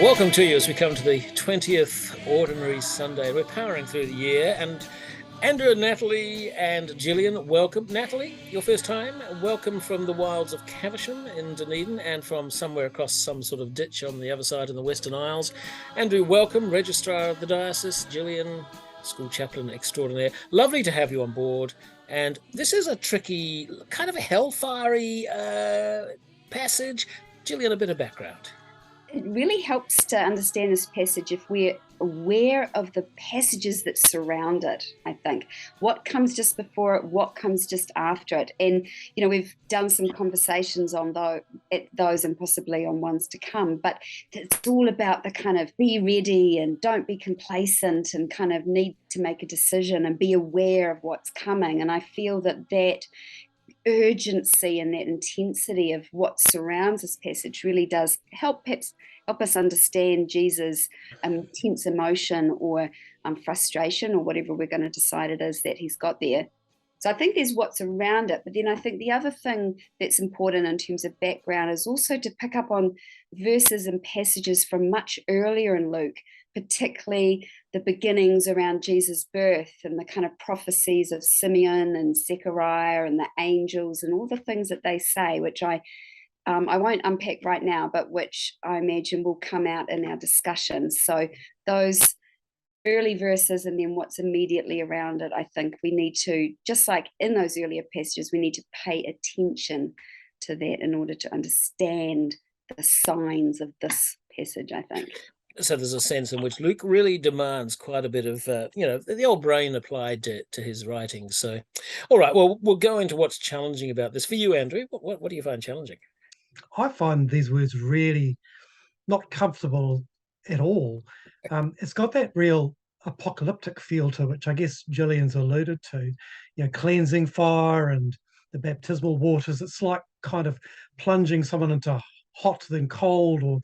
Welcome to you as we come to the 20th Ordinary Sunday. We're powering through the year, and Andrew and Natalie and Gillian, welcome. Natalie, your first time. Welcome from the wilds of Caversham in Dunedin and from somewhere across some sort of ditch on the other side in the Western Isles. Andrew, welcome, Registrar of the Diocese. Gillian, School Chaplain Extraordinaire. Lovely to have you on board. And this is a tricky, kind of a hellfire-y passage. Gillian, a bit of background. It really helps to understand this passage if we're aware of the passages that surround it, I think. What comes just before it, what comes just after it. And, you know, we've done some conversations on those and possibly on ones to come, but it's all about the kind of be ready and don't be complacent and kind of need to make a decision and be aware of what's coming. And I feel that urgency and that intensity of what surrounds this passage really does help us understand Jesus' intense emotion or frustration or whatever we're going to decide it is that he's got there. So I think there's what's around it, but then I think the other thing that's important in terms of background is also to pick up on verses and passages from much earlier in Luke, particularly the beginnings around Jesus' birth and the kind of prophecies of Simeon and Zechariah and the angels and all the things that they say, which I won't unpack right now, but which I imagine will come out in our discussion. So those early verses and then what's immediately around it, I think we need to, just like in those earlier passages, we need to pay attention to that in order to understand the signs of this passage, I think. So there's a sense in which Luke really demands quite a bit of, the old brain applied to his writing. So, all right, well, we'll go into what's challenging about this. For you, Andrew, what do you find challenging? I find these words really not comfortable at all. It's got that real apocalyptic feel to it, which I guess Gillian's alluded to, you know, cleansing fire and the baptismal waters. It's like kind of plunging someone into hot then cold,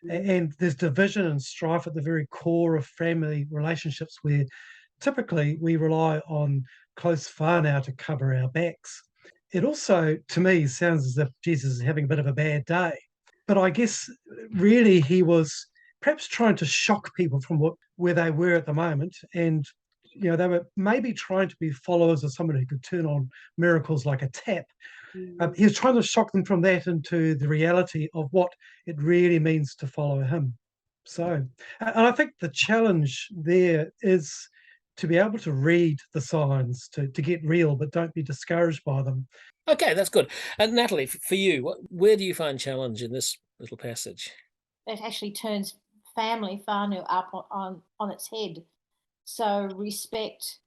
and there's division and strife at the very core of family relationships where typically we rely on close whānau to cover our backs. It also, to me, sounds as if Jesus is having a bit of a bad day. But I guess really he was perhaps trying to shock people from where they were at the moment. And, you know, they were maybe trying to be followers of someone who could turn on miracles like a tap. He was trying to shock them from that into the reality of what it really means to follow him. So, and I think the challenge there is to be able to read the signs, to get real, but don't be discouraged by them. Okay, that's good. And Natalie, for you, where do you find challenge in this little passage? It actually turns family whānau up on its head. So respect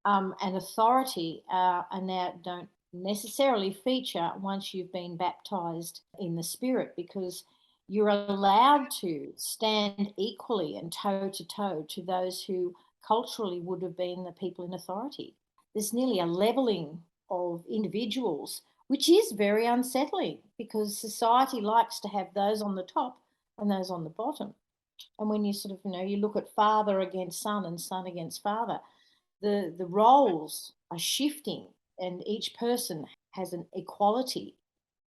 and authority and now don't necessarily feature once you've been baptized in the Spirit, because you're allowed to stand equally and toe to toe to those who culturally would have been the people in authority. There's nearly a leveling of individuals, which is very unsettling because society likes to have those on the top and those on the bottom. And when you sort of, you look at father against son and son against father, the roles are shifting and each person has an equality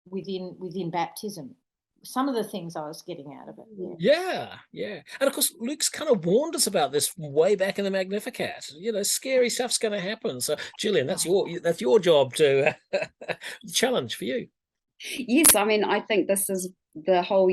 within baptism. Some of the things I was getting out of it. Yeah. And of course, Luke's kind of warned us about this way back in the Magnificat. You know, scary stuff's going to happen. So, Gillian, that's your job to challenge for you. Yes, I mean, I think this is the whole,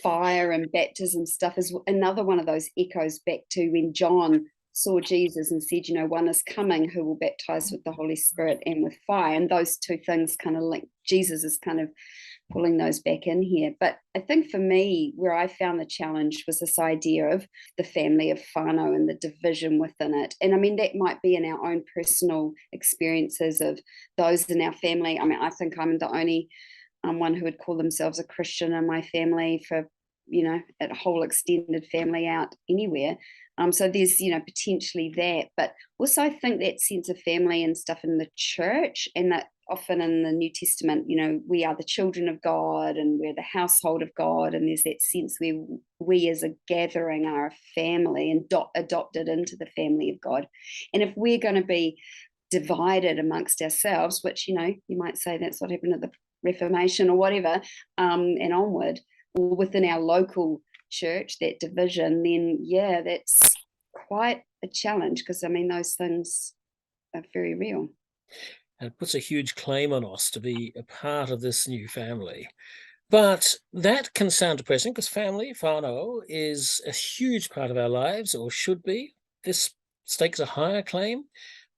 fire and baptism stuff is another one of those echoes back to when John saw Jesus and said, one is coming who will baptize with the Holy Spirit and with fire. And those two things kind of link. Jesus is kind of pulling those back in here. But I think for me, where I found the challenge was this idea of the family of whānau and the division within it. And I mean, that might be in our own personal experiences of those in our family. I mean, I think I'm the only one who would call themselves a Christian in my family for, a whole extended family out anywhere. So there's, potentially that, but also I think that sense of family and stuff in the church, and that often in the New Testament, we are the children of God and we're the household of God. And there's that sense where we as a gathering are a family and adopted into the family of God. And if we're going to be divided amongst ourselves, which, you might say that's what happened at the Reformation or whatever, and onward, or within our local church, that division, then yeah, that's quite a challenge, because I mean those things are very real. And it puts a huge claim on us to be a part of this new family. But that can sound depressing because family, whānau, is a huge part of our lives, or should be. This stakes a higher claim.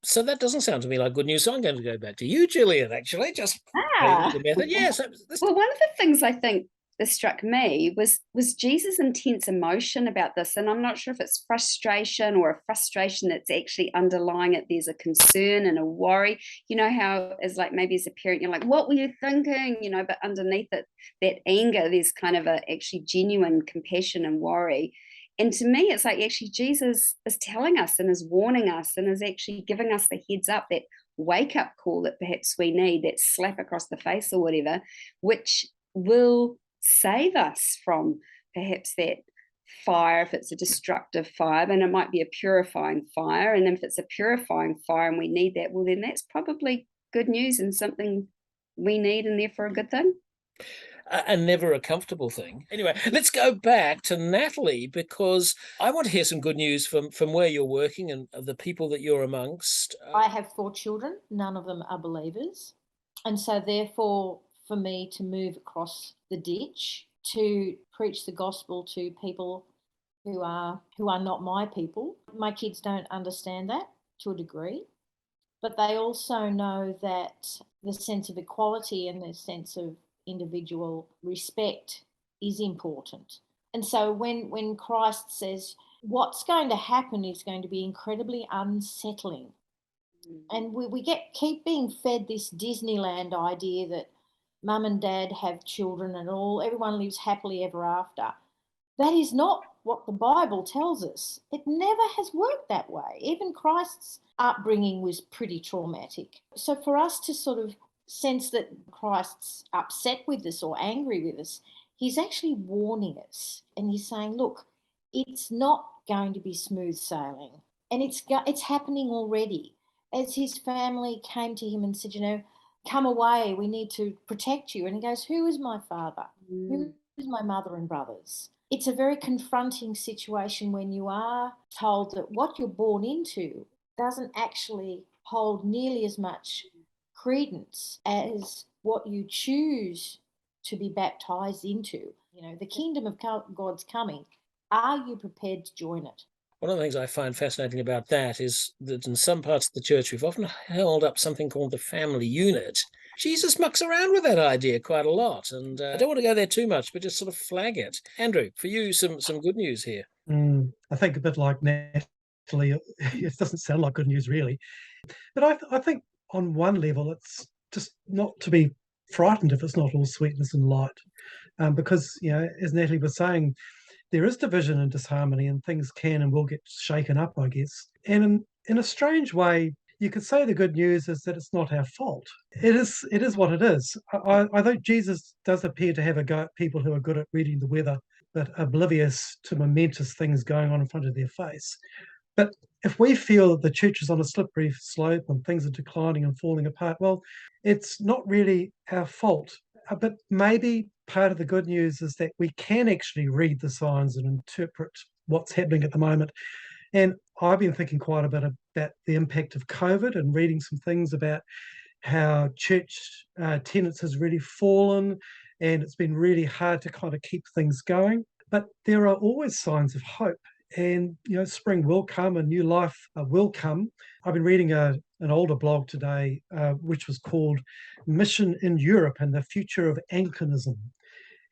So that doesn't sound to me like good news. So I'm going to go back to you, Gillian, actually, just Ah, the method. Yes. This, well, one of the things I think that struck me was Jesus' intense emotion about this, and I'm not sure if it's frustration or a frustration that's actually underlying it. There's a concern and a worry. You know how, as like maybe as a parent, you're like, "What were you thinking?" You know, but underneath it, that anger, there's kind of a actually genuine compassion and worry. And to me, it's like actually Jesus is telling us and is warning us and is actually giving us the heads up, that wake up call that perhaps we need, that slap across the face or whatever, which will save us from perhaps that fire, if it's a destructive fire, then it might be a purifying fire. And if it's a purifying fire and we need that, well, then that's probably good news and something we need, and therefore a good thing. and never a comfortable thing. Anyway, let's go back to Natalie, because I want to hear some good news from where you're working and the people that you're amongst. I have 4 children, none of them are believers. And so therefore, for me to move across the ditch to preach the gospel to people who are not my people, my kids don't understand that to a degree, but they also know that the sense of equality and the sense of individual respect is important. And so when Christ says what's going to happen is going to be incredibly unsettling, and we keep being fed this Disneyland idea that mum and dad have children and everyone lives happily ever after. That is not what the Bible tells us. It never has worked that way. Even Christ's upbringing was pretty traumatic. So for us to sort of sense that Christ's upset with us or angry with us, he's actually warning us, and he's saying, look, it's not going to be smooth sailing, and it's happening already. As his family came to him and said, come away, we need to protect you. And he goes, who is my father? Who is my mother and brothers? It's a very confronting situation when you are told that what you're born into doesn't actually hold nearly as much credence as what you choose to be baptized into. The kingdom of God's coming. Are you prepared to join it? One of the things I find fascinating about that is that in some parts of the church, we've often held up something called the family unit. Jesus mucks around with that idea quite a lot, and I don't want to go there too much, but just sort of flag it. Andrew, for you, some good news here. I think a bit like Natalie, it doesn't sound like good news really. But I think on one level, it's just not to be frightened if it's not all sweetness and light. Because, as Natalie was saying, there is division and disharmony, and things can and will get shaken up, I guess. And in a strange way, you could say the good news is that it's not our fault. It is what it is. I think Jesus does appear to have a go at people who are good at reading the weather, but oblivious to momentous things going on in front of their face. But if we feel that the church is on a slippery slope and things are declining and falling apart, well, it's not really our fault. But maybe part of the good news is that we can actually read the signs and interpret what's happening at the moment. And I've been thinking quite a bit about the impact of COVID and reading some things about how church attendance has really fallen, and it's been really hard to kind of keep things going. But there are always signs of hope. And spring will come, a new life will come. I've been reading an older blog today, which was called Mission in Europe and the Future of Anglicanism.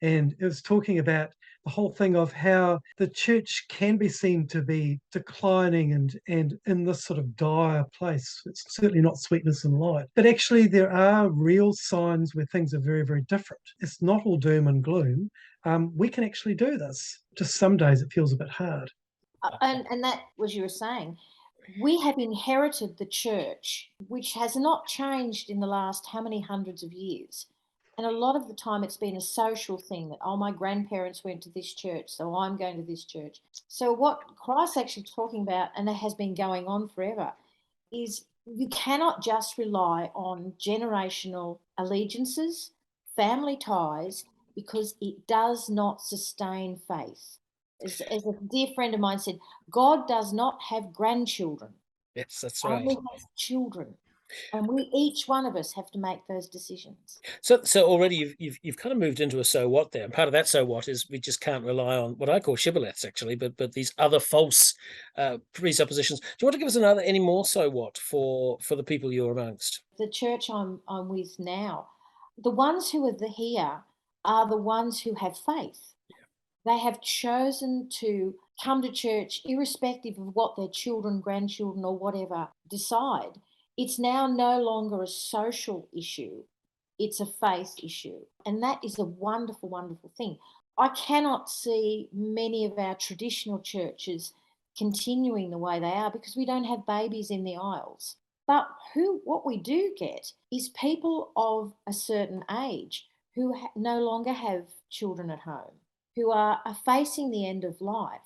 And it was talking about the whole thing of how the church can be seen to be declining and in this sort of dire place. It's certainly not sweetness and light, but actually there are real signs where things are very, very different. It's not all doom and gloom. We can actually do this. Just some days it feels a bit hard. And that was, you were saying, we have inherited the church, which has not changed in the last how many hundreds of years. And a lot of the time it's been a social thing that, my grandparents went to this church, so I'm going to this church. So what Christ's actually talking about, and it has been going on forever, is you cannot just rely on generational allegiances, family ties, because it does not sustain faith. As a dear friend of mine said, God does not have grandchildren. Yes, that's right. Only has children. And each one of us have to make those decisions. So already you've kind of moved into a so what there. And part of that so what is we just can't rely on what I call shibboleths actually, but these other false presuppositions. Do you want to give us any more so what for the people you're amongst? The church I'm with now, the ones who are here are the ones who have faith. They have chosen to come to church irrespective of what their children, grandchildren, or whatever decide. It's now no longer a social issue, it's a faith issue. And that is a wonderful, wonderful thing. I cannot see many of our traditional churches continuing the way they are because we don't have babies in the aisles. But what we do get is people of a certain age who no longer have children at home, who are facing the end of life.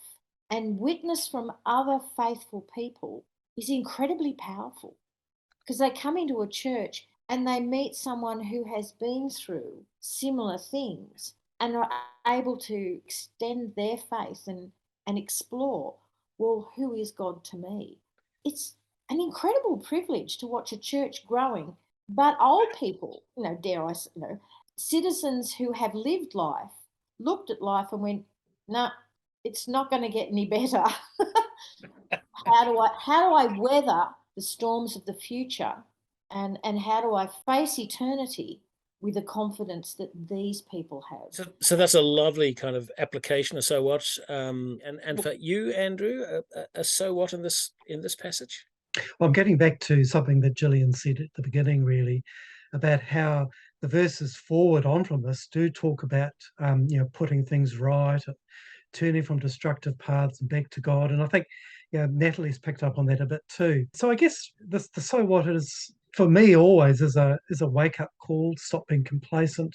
And witness from other faithful people is incredibly powerful because they come into a church and they meet someone who has been through similar things and are able to extend their faith and explore, well, who is God to me? It's an incredible privilege to watch a church growing, but old people, dare I say, citizens who have lived life, looked at life and went, nah, it's not going to get any better. How do I weather the storms of the future, and how do I face eternity with the confidence that these people have? So that's a lovely kind of application of so what. And for you, Andrew, a so what in this passage? Well, I'm getting back to something that Gillian said at the beginning, really, about how the verses forward on from this do talk about, putting things right, turning from destructive paths and back to God. And I think, Natalie's picked up on that a bit too. So I guess the so what is for me always is a wake up call. Stop being complacent,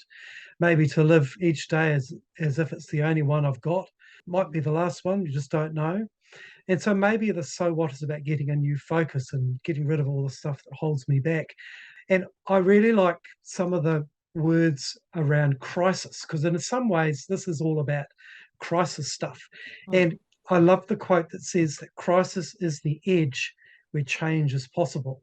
maybe to live each day as if it's the only one I've got. Might be the last one, you just don't know. And so maybe the so what is about getting a new focus and getting rid of all the stuff that holds me back. And I really like some of the words around crisis, because in some ways this is all about crisis stuff. And I love the quote that says that crisis is the edge where change is possible.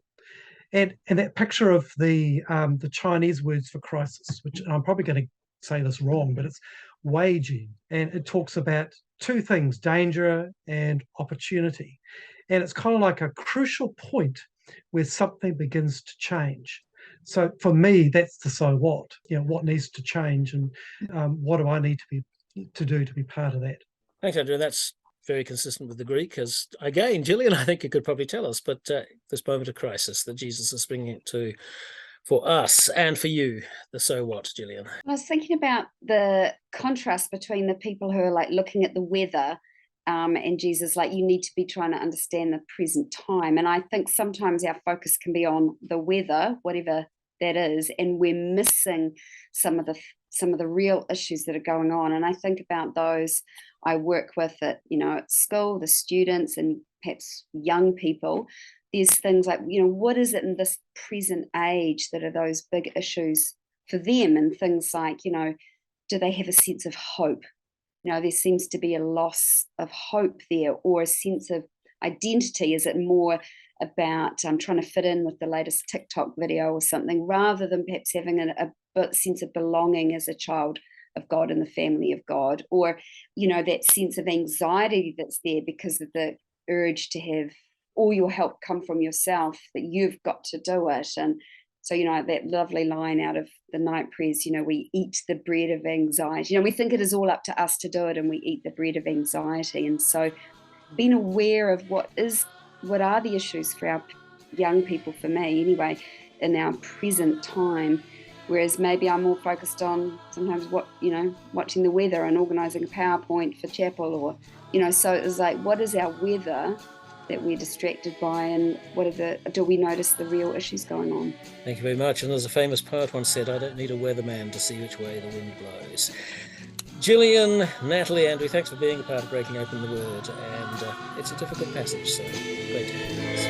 And that picture of the Chinese words for crisis, which I'm probably going to say this wrong, but it's weijing, and it talks about two things: danger and opportunity. And it's kind of like a crucial point where something begins to change. So for me, that's the so what. What needs to change, and what do I need to do to be part of that? Thanks, Andrew. That's very consistent with the Greek, as again, Gillian, I think you could probably tell us, but this moment of crisis that Jesus is bringing it to for us and for you, the so what, Gillian? I was thinking about the contrast between the people who are like looking at the weather and Jesus, like, you need to be trying to understand the present time. And I think sometimes our focus can be on the weather, whatever that is, and we're missing some of the real issues that are going on. And I think about those I work with at school, the students and perhaps young people. There's things like, what is it in this present age that are those big issues for them? And things like, do they have a sense of hope? There seems to be a loss of hope there, or a sense of identity. Is it more about trying to fit in with the latest TikTok video or something, rather than perhaps having a sense of belonging as a child of God in the family of God? Or, that sense of anxiety that's there because of the urge to have all your help come from yourself, that you've got to do it. And so, that lovely line out of the night prayers, we eat the bread of anxiety. We think it is all up to us to do it, and we eat the bread of anxiety. And so being aware of what are the issues for our young people, for me anyway, in our present time, whereas maybe I'm more focused on sometimes watching the weather and organising a PowerPoint for chapel, or, so it was like, what is our weather that we're distracted by, and do we notice the real issues going on? Thank you very much. And as a famous poet once said, I don't need a weatherman to see which way the wind blows. Gillian, Natalie, Andrew, thanks for being a part of Breaking Open the Word. And it's a difficult passage, so great to have you.